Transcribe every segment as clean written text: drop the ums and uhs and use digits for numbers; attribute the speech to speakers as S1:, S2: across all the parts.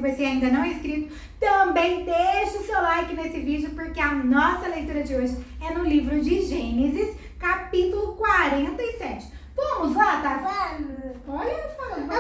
S1: você ainda não é inscrito, também deixa o seu like nesse vídeo, porque a nossa leitura de hoje é no livro de Gênesis, capítulo 47. Vamos lá, tá?
S2: Vamos!
S1: Olha, vamos!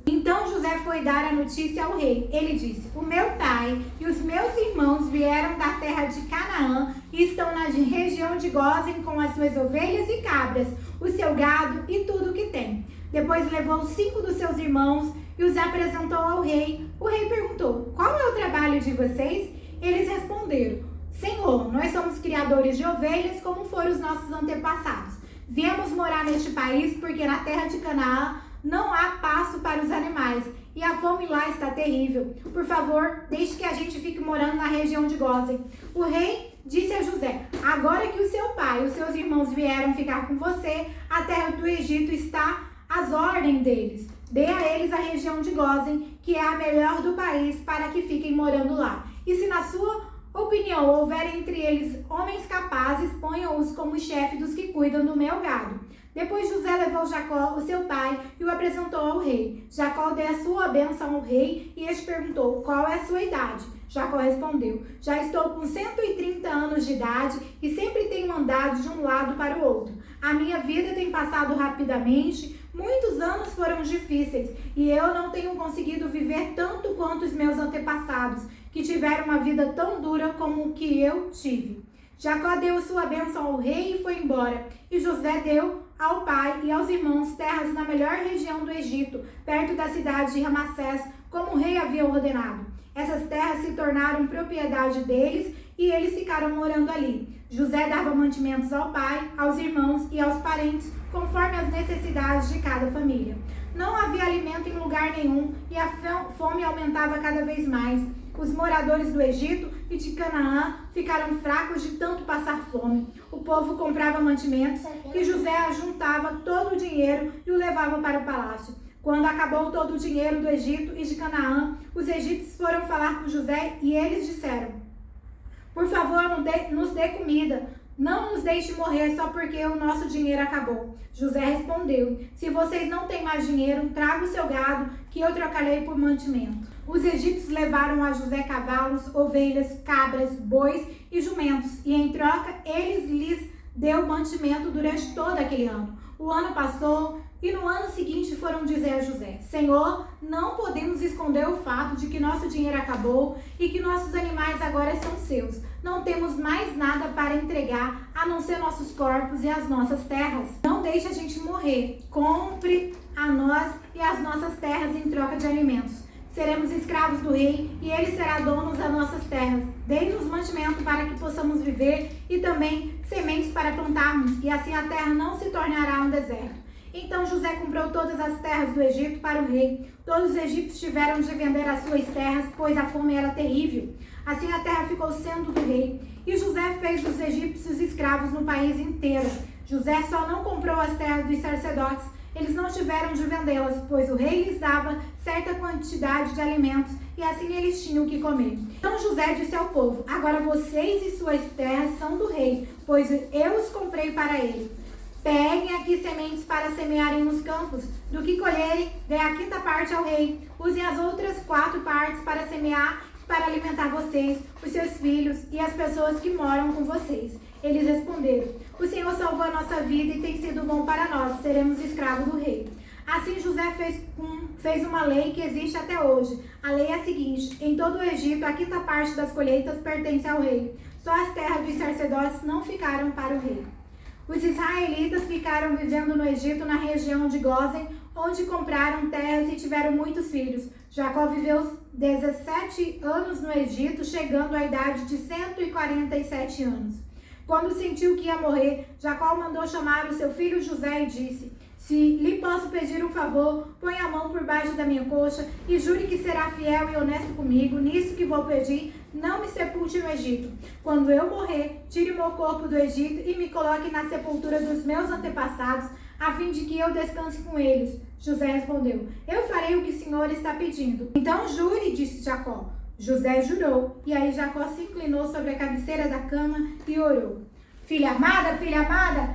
S1: Então José foi dar a notícia ao rei. Ele disse: o meu pai e os meus irmãos vieram da terra de Canaã e estão na região de Gósen com as suas ovelhas e cabras, o seu gado e tudo o que tem. Depois levou 5 dos seus irmãos e os apresentou ao rei. O rei perguntou: qual é o trabalho de vocês? Eles responderam: Senhor, nós somos criadores de ovelhas como foram os nossos antepassados. Viemos morar neste país porque na terra de Canaã não há pasto para os animais e a fome lá está terrível. Por favor, deixe que a gente fique morando na região de Gósen. O rei disse a José: agora que o seu pai e os seus irmãos vieram ficar com você, a terra do Egito está às ordens deles. Dê a eles a região de Gósen, que é a melhor do país, para que fiquem morando lá. E se na sua opinião houver entre eles homens capazes, ponham-os como chefe dos que cuidam do meu gado. Depois José levou Jacó, o seu pai, e o apresentou ao rei. Jacó deu a sua bênção ao rei e este perguntou: qual é a sua idade? Jacó respondeu: já estou com 130 anos de idade e sempre tenho andado de um lado para o outro. A minha vida tem passado rapidamente, muitos anos foram difíceis e eu não tenho conseguido viver tanto quanto os meus antepassados, que tiveram uma vida tão dura como o que eu tive. Jacó deu sua bênção ao rei e foi embora. E José deu ao pai e aos irmãos terras na melhor região do Egito, perto da cidade de Ramassés, como o rei havia ordenado. Essas terras se tornaram propriedade deles e eles ficaram morando ali. José dava mantimentos ao pai, aos irmãos e aos parentes, conforme as necessidades de cada família. Não havia alimento em lugar nenhum e a fome aumentava cada vez mais. Os moradores do Egito e de Canaã ficaram fracos de tanto passar fome. O povo comprava mantimentos e José ajuntava todo o dinheiro e o levava para o palácio. Quando acabou todo o dinheiro do Egito e de Canaã, os egípcios foram falar com José e eles disseram: por favor, nos dê comida. Não nos deixe morrer só porque o nosso dinheiro acabou. José respondeu: se vocês não têm mais dinheiro, traga o seu gado, que eu trocarei por mantimento. Os egípcios levaram a José cavalos, ovelhas, cabras, bois e jumentos, e em troca eles lhes deu mantimento durante todo aquele ano. O ano passou e no ano seguinte foram dizer a José: Senhor, não podemos esconder o fato de que nosso dinheiro acabou e que nossos animais agora são seus. Não temos mais nada para entregar, a não ser nossos corpos e as nossas terras. Não deixe a gente morrer. Compre a nós e as nossas terras em troca de alimentos. Seremos escravos do rei e ele será dono das nossas terras. Dê-nos mantimento para que possamos viver e também sementes para plantarmos, e assim a terra não se tornará um deserto. Então José comprou todas as terras do Egito para o rei. Todos os egípcios tiveram de vender as suas terras, pois a fome era terrível. Assim a terra ficou sendo do rei. E José fez dos egípcios escravos no país inteiro. José só não comprou as terras dos sacerdotes. Eles não tiveram de vendê-las, pois o rei lhes dava certa quantidade de alimentos e assim eles tinham o que comer. Então José disse ao povo: agora vocês e suas terras são do rei, pois eu os comprei para ele. Peguem aqui sementes para semearem nos campos. Do que colherem, dê a 5ª parte ao rei. Usem as outras 4 partes para semear e para alimentar vocês, os seus filhos e as pessoas que moram com vocês. Eles responderam: o Senhor salvou a nossa vida e tem sido bom para nós. Seremos escravos do rei. Assim José fez uma lei que existe até hoje. A lei é a seguinte: em todo o Egito, a 5ª parte das colheitas pertence ao rei. Só as terras dos sacerdotes não ficaram para o rei. Os israelitas ficaram vivendo no Egito, na região de Gósen, onde compraram terras e tiveram muitos filhos. Jacó viveu 17 anos no Egito, chegando à idade de 147 anos. Quando sentiu que ia morrer, Jacó mandou chamar o seu filho José e disse: se lhe posso pedir um favor, põe a mão por baixo da minha coxa e jure que será fiel e honesto comigo. Nisso que vou pedir, não me sepulte no Egito. Quando eu morrer, tire o meu corpo do Egito e me coloque na sepultura dos meus antepassados, a fim de que eu descanse com eles. José respondeu: eu farei o que o Senhor está pedindo. Então jure, disse Jacó. José jurou, e aí Jacó se inclinou sobre a cabeceira da cama e orou: filha amada,